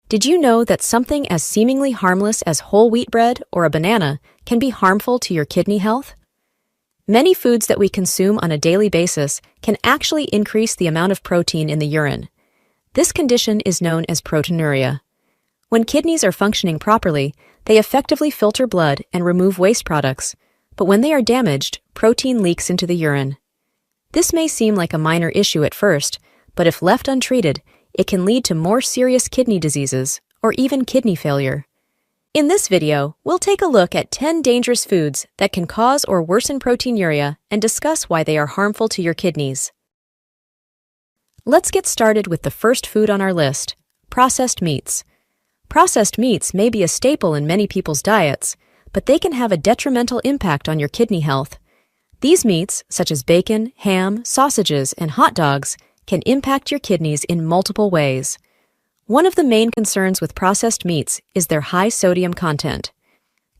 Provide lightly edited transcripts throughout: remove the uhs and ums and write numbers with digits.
Did you know that something as seemingly harmless as whole wheat bread or a banana can be harmful to your kidney health? Many foods that we consume on a daily basis can actually increase the amount of protein in the urine. This condition is known as proteinuria. When kidneys are functioning properly, they effectively filter blood and remove waste products, but when they are damaged, protein leaks into the urine. This may seem like a minor issue at first, but if left untreated, it can lead to more serious kidney diseases or even kidney failure. In this video, we'll take a look at 10 dangerous foods that can cause or worsen proteinuria and discuss why they are harmful to your kidneys. Let's get started with the first food on our list, processed meats. Processed meats may be a staple in many people's diets, but they can have a detrimental impact on your kidney health. These meats, such as bacon, ham, sausages, and hot dogs, can impact your kidneys in multiple ways. One of the main concerns with processed meats is their high sodium content.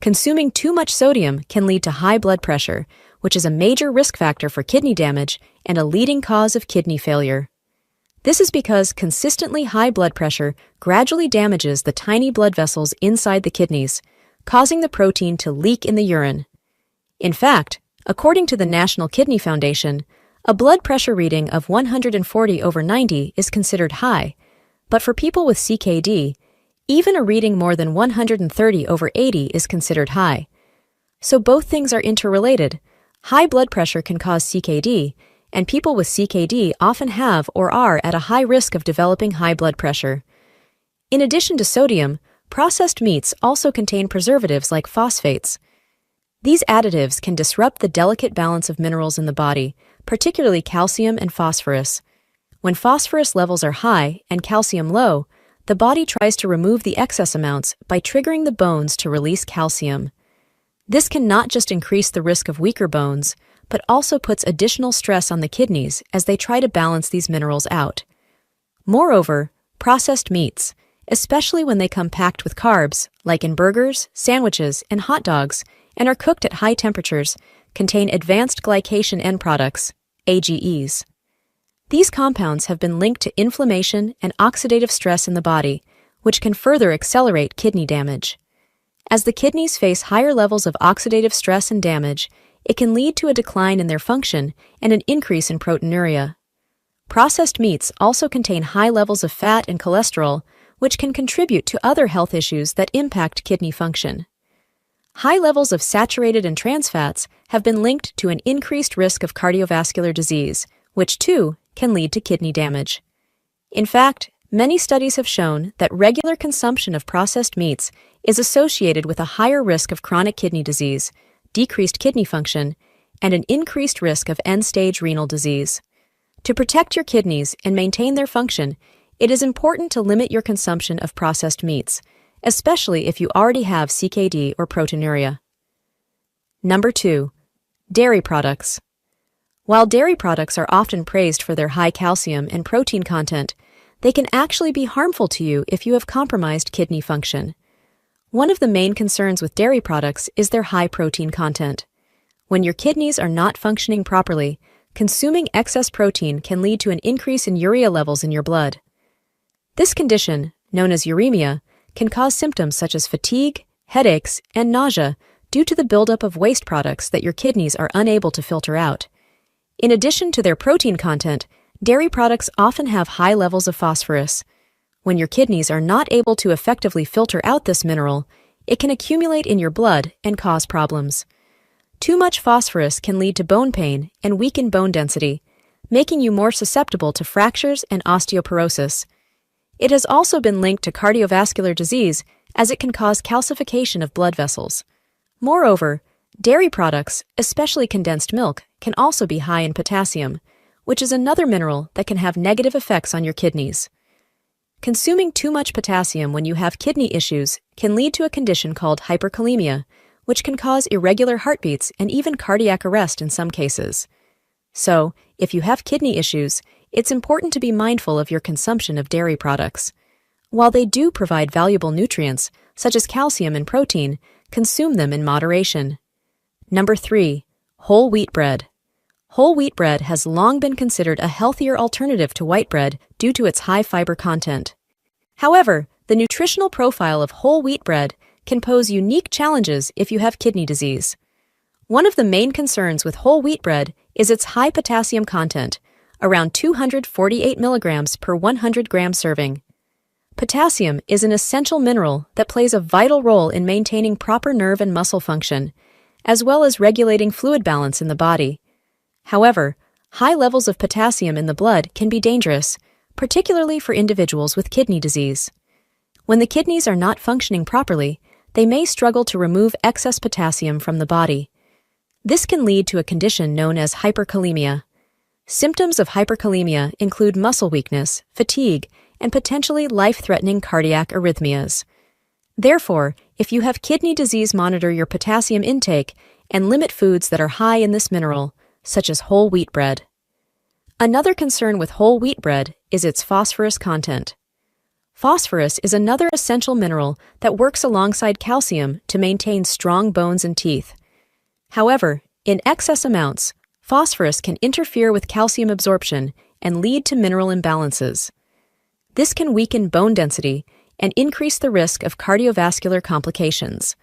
Consuming too much sodium can lead to high blood pressure, which is a major risk factor for kidney damage and a leading cause of kidney failure. This is because consistently high blood pressure gradually damages the tiny blood vessels inside the kidneys, causing the protein to leak in the urine. In fact, according to the National Kidney Foundation, a blood pressure reading of 140/90 is considered high, but for people with CKD, even a reading more than 130/80 is considered high. So both things are interrelated. High blood pressure can cause CKD, and people with CKD often have or are at a high risk of developing high blood pressure. In addition to sodium, processed meats also contain preservatives like phosphates. These additives can disrupt the delicate balance of minerals in the body, particularly calcium and phosphorus. When phosphorus levels are high and calcium low, the body tries to remove the excess amounts by triggering the bones to release calcium. This can not just increase the risk of weaker bones, but also puts additional stress on the kidneys as they try to balance these minerals out. Moreover, processed meats, especially when they come packed with carbs, like in burgers, sandwiches, and hot dogs, and are cooked at high temperatures, contain advanced glycation end products, AGEs. These compounds have been linked to inflammation and oxidative stress in the body, which can further accelerate kidney damage. As the kidneys face higher levels of oxidative stress and damage, it can lead to a decline in their function and an increase in proteinuria. Processed meats also contain high levels of fat and cholesterol, which can contribute to other health issues that impact kidney function. High levels of saturated and trans fats have been linked to an increased risk of cardiovascular disease, which too can lead to kidney damage. In fact, many studies have shown that regular consumption of processed meats is associated with a higher risk of chronic kidney disease, decreased kidney function, and an increased risk of end-stage renal disease. To protect your kidneys and maintain their function, it is important to limit your consumption of processed meats, especially if you already have CKD or proteinuria. Number 2. Dairy products. While dairy products are often praised for their high calcium and protein content, they can actually be harmful to you if you have compromised kidney function. One of the main concerns with dairy products is their high protein content. When your kidneys are not functioning properly, consuming excess protein can lead to an increase in urea levels in your blood. This condition, known as uremia, can cause symptoms such as fatigue, headaches, and nausea due to the buildup of waste products that your kidneys are unable to filter out. In addition to their protein content, dairy products often have high levels of phosphorus. When your kidneys are not able to effectively filter out this mineral, it can accumulate in your blood and cause problems. Too much phosphorus can lead to bone pain and weaken bone density, making you more susceptible to fractures and osteoporosis. It has also been linked to cardiovascular disease as it can cause calcification of blood vessels. Moreover, dairy products, especially condensed milk, can also be high in potassium, which is another mineral that can have negative effects on your kidneys. Consuming too much potassium when you have kidney issues can lead to a condition called hyperkalemia, which can cause irregular heartbeats and even cardiac arrest in some cases. So, if you have kidney issues, it's important to be mindful of your consumption of dairy products. While they do provide valuable nutrients, such as calcium and protein, consume them in moderation. Number 3. Whole wheat bread. Whole wheat bread has long been considered a healthier alternative to white bread due to its high fiber content. However, the nutritional profile of whole wheat bread can pose unique challenges if you have kidney disease. One of the main concerns with whole wheat bread is its high potassium content, around 248 milligrams per 100 gram serving. Potassium is an essential mineral that plays a vital role in maintaining proper nerve and muscle function, as well as regulating fluid balance in the body. However, high levels of potassium in the blood can be dangerous, particularly for individuals with kidney disease. When the kidneys are not functioning properly, they may struggle to remove excess potassium from the body. This can lead to a condition known as hyperkalemia. Symptoms of hyperkalemia include muscle weakness, fatigue, and potentially life-threatening cardiac arrhythmias. Therefore, if you have kidney disease, monitor your potassium intake and limit foods that are high in this mineral, such as whole wheat bread. Another concern with whole wheat bread is its phosphorus content. Phosphorus is another essential mineral that works alongside calcium to maintain strong bones and teeth. However, in excess amounts, phosphorus can interfere with calcium absorption and lead to mineral imbalances. This can weaken bone density and increase the risk of cardiovascular complications.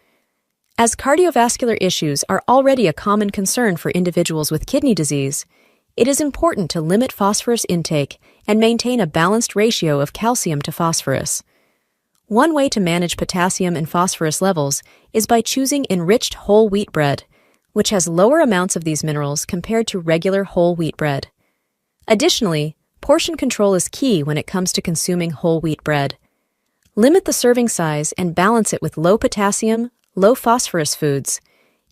As cardiovascular issues are already a common concern for individuals with kidney disease, it is important to limit phosphorus intake and maintain a balanced ratio of calcium to phosphorus. One way to manage potassium and phosphorus levels is by choosing enriched whole wheat bread, which has lower amounts of these minerals compared to regular whole wheat bread. Additionally, portion control is key when it comes to consuming whole wheat bread. Limit the serving size and balance it with low potassium, low phosphorus foods.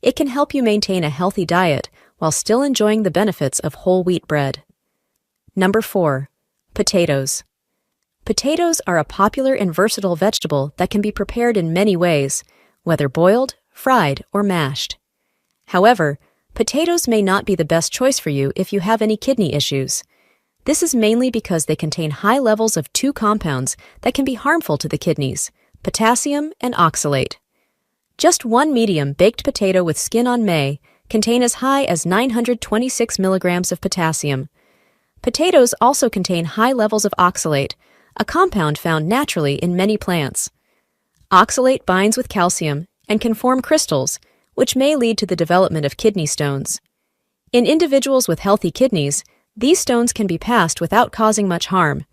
It can help you maintain a healthy diet while still enjoying the benefits of whole wheat bread. Number 4. Potatoes. Potatoes are a popular and versatile vegetable that can be prepared in many ways, whether boiled, fried, or mashed. However, potatoes may not be the best choice for you if you have any kidney issues. This is mainly because they contain high levels of two compounds that can be harmful to the kidneys, potassium and oxalate. Just one medium baked potato with skin on may contain as high as 926 milligrams of potassium. Potatoes also contain high levels of oxalate, a compound found naturally in many plants. Oxalate binds with calcium and can form crystals, which may lead to the development of kidney stones. In individuals with healthy kidneys, these stones can be passed without causing much harm.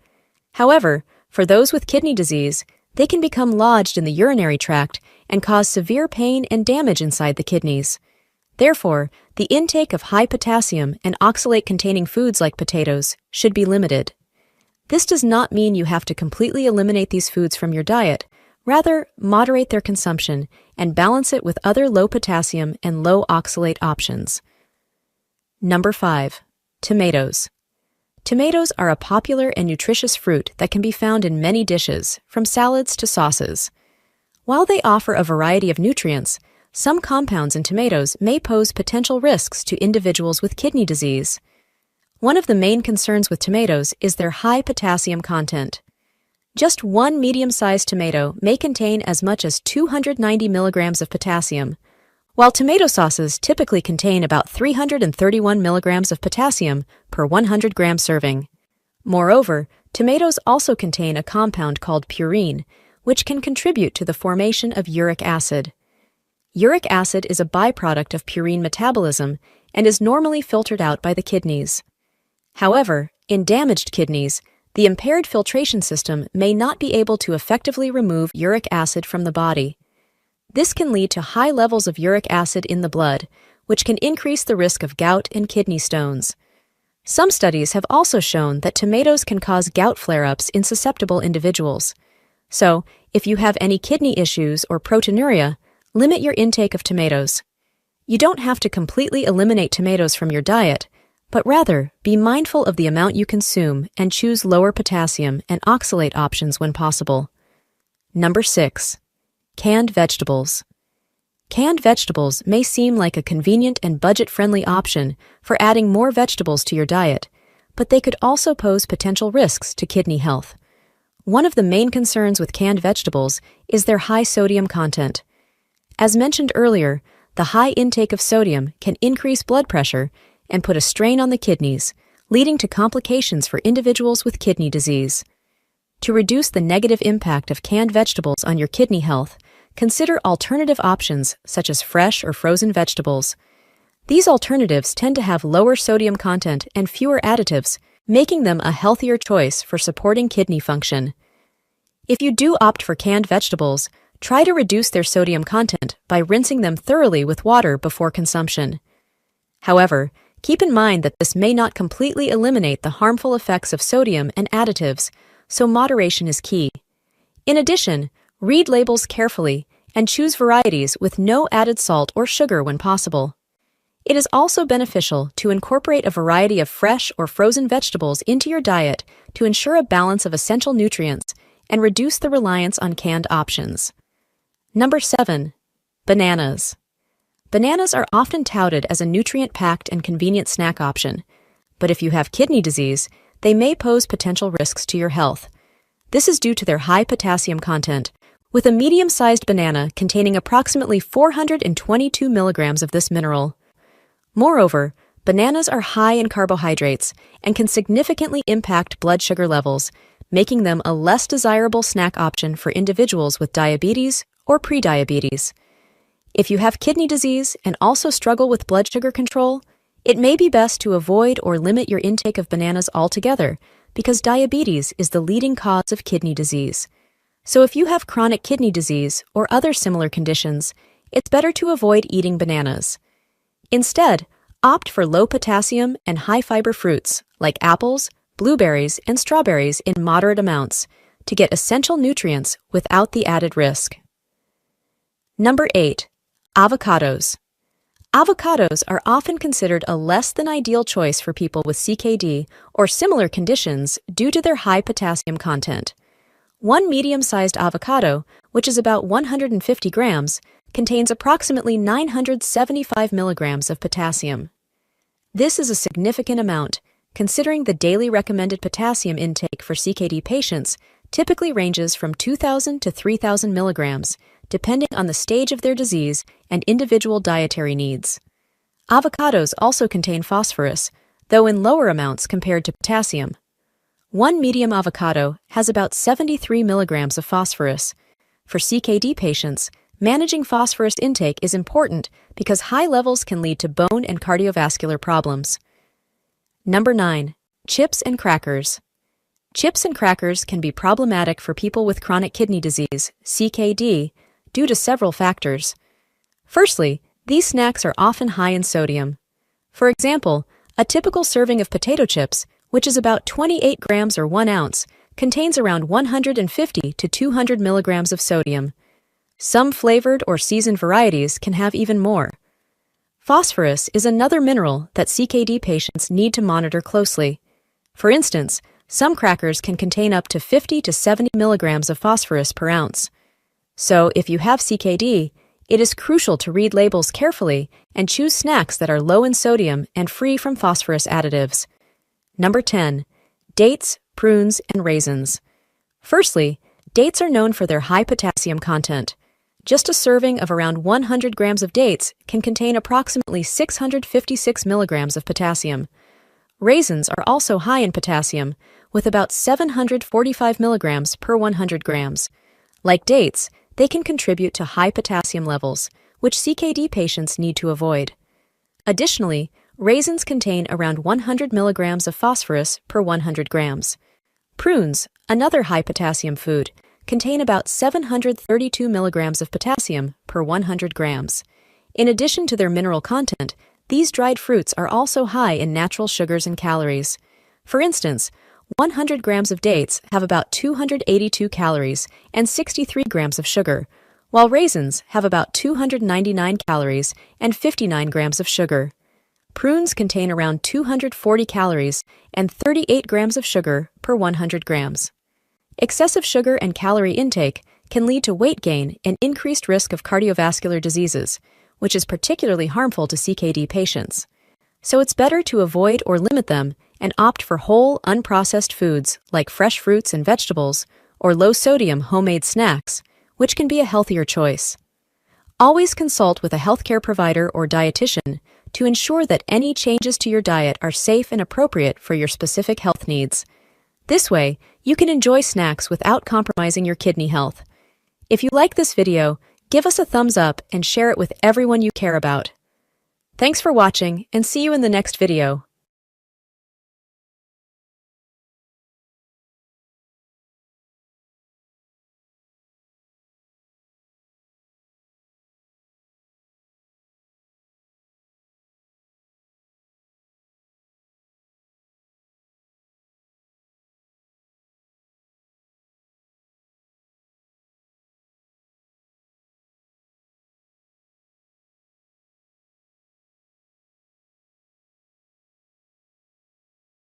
However, for those with kidney disease, they can become lodged in the urinary tract and cause severe pain and damage inside the kidneys. Therefore, the intake of high potassium and oxalate-containing foods like potatoes should be limited. This does not mean you have to completely eliminate these foods from your diet. Rather, moderate their consumption and balance it with other low potassium and low oxalate options. Number 5. Tomatoes. Tomatoes are a popular and nutritious fruit that can be found in many dishes, from salads to sauces. While they offer a variety of nutrients, some compounds in tomatoes may pose potential risks to individuals with kidney disease. One of the main concerns with tomatoes is their high potassium content. Just one medium-sized tomato may contain as much as 290 milligrams of potassium, while tomato sauces typically contain about 331 milligrams of potassium per 100 gram serving. Moreover, tomatoes also contain a compound called purine, which can contribute to the formation of uric acid. Uric acid is a byproduct of purine metabolism and is normally filtered out by the kidneys. However, in damaged kidneys, the impaired filtration system may not be able to effectively remove uric acid from the body. This can lead to high levels of uric acid in the blood, which can increase the risk of gout and kidney stones. Some studies have also shown that tomatoes can cause gout flare-ups in susceptible individuals. So, if you have any kidney issues or proteinuria, limit your intake of tomatoes. You don't have to completely eliminate tomatoes from your diet, but rather be mindful of the amount you consume and choose lower potassium and oxalate options when possible. Number 6. Canned vegetables. Canned vegetables may seem like a convenient and budget-friendly option for adding more vegetables to your diet, but they could also pose potential risks to kidney health. One of the main concerns with canned vegetables is their high sodium content. As mentioned earlier, the high intake of sodium can increase blood pressure and put a strain on the kidneys, leading to complications for individuals with kidney disease. To reduce the negative impact of canned vegetables on your kidney health, consider alternative options such as fresh or frozen vegetables. These alternatives tend to have lower sodium content and fewer additives, making them a healthier choice for supporting kidney function. If you do opt for canned vegetables, try to reduce their sodium content by rinsing them thoroughly with water before consumption. However, keep in mind that this may not completely eliminate the harmful effects of sodium and additives, so moderation is key. In addition, read labels carefully and choose varieties with no added salt or sugar when possible. It is also beneficial to incorporate a variety of fresh or frozen vegetables into your diet to ensure a balance of essential nutrients and reduce the reliance on canned options. Number 7. Bananas. Bananas are often touted as a nutrient-packed and convenient snack option, but if you have kidney disease, they may pose potential risks to your health. This is due to their high potassium content, with a medium-sized banana containing approximately 422 milligrams of this mineral. Moreover, bananas are high in carbohydrates and can significantly impact blood sugar levels, making them a less desirable snack option for individuals with diabetes or prediabetes. If you have kidney disease and also struggle with blood sugar control, it may be best to avoid or limit your intake of bananas altogether because diabetes is the leading cause of kidney disease. So if you have chronic kidney disease or other similar conditions, it's better to avoid eating bananas. Instead, opt for low potassium and high fiber fruits like apples, blueberries, and strawberries in moderate amounts to get essential nutrients without the added risk. Number 8. Avocados. Avocados are often considered a less than ideal choice for people with CKD or similar conditions due to their high potassium content. One medium-sized avocado, which is about 150 grams, contains approximately 975 milligrams of potassium. This is a significant amount, considering the daily recommended potassium intake for CKD patients typically ranges from 2,000 to 3,000 milligrams, depending on the stage of their disease and individual dietary needs. Avocados also contain phosphorus, though in lower amounts compared to potassium. One medium avocado has about 73 milligrams of phosphorus. For CKD patients, managing phosphorus intake is important because high levels can lead to bone and cardiovascular problems. Number 9. Chips and crackers. Chips and crackers can be problematic for people with chronic kidney disease, CKD, due to several factors. Firstly, these snacks are often high in sodium. For example, a typical serving of potato chips, which is about 28 grams or 1 ounce, contains around 150 to 200 milligrams of sodium. Some flavored or seasoned varieties can have even more. Phosphorus is another mineral that CKD patients need to monitor closely. For instance, some crackers can contain up to 50 to 70 milligrams of phosphorus per ounce. So, if you have CKD, it is crucial to read labels carefully and choose snacks that are low in sodium and free from phosphorus additives. Number 10. Dates, prunes, and raisins. Firstly, dates are known for their high potassium content. Just a serving of around 100 grams of dates can contain approximately 656 milligrams of potassium. Raisins are also high in potassium, with about 745 milligrams per 100 grams. Like dates, they can contribute to high potassium levels, which CKD patients need to avoid. Additionally, raisins contain around 100 milligrams of phosphorus per 100 grams. Prunes, another high potassium food, contain about 732 milligrams of potassium per 100 grams. In addition to their mineral content, these dried fruits are also high in natural sugars and calories. For instance, 100 grams of dates have about 282 calories and 63 grams of sugar, while raisins have about 299 calories and 59 grams of sugar. Prunes contain around 240 calories and 38 grams of sugar per 100 grams. Excessive sugar and calorie intake can lead to weight gain and increased risk of cardiovascular diseases, which is particularly harmful to CKD patients. So it's better to avoid or limit them and opt for whole, unprocessed foods like fresh fruits and vegetables or low-sodium homemade snacks, which can be a healthier choice. Always consult with a healthcare provider or dietitian to ensure that any changes to your diet are safe and appropriate for your specific health needs. This way, you can enjoy snacks without compromising your kidney health. If you like this video, give us a thumbs up and share it with everyone you care about. Thanks for watching, and see you in the next video.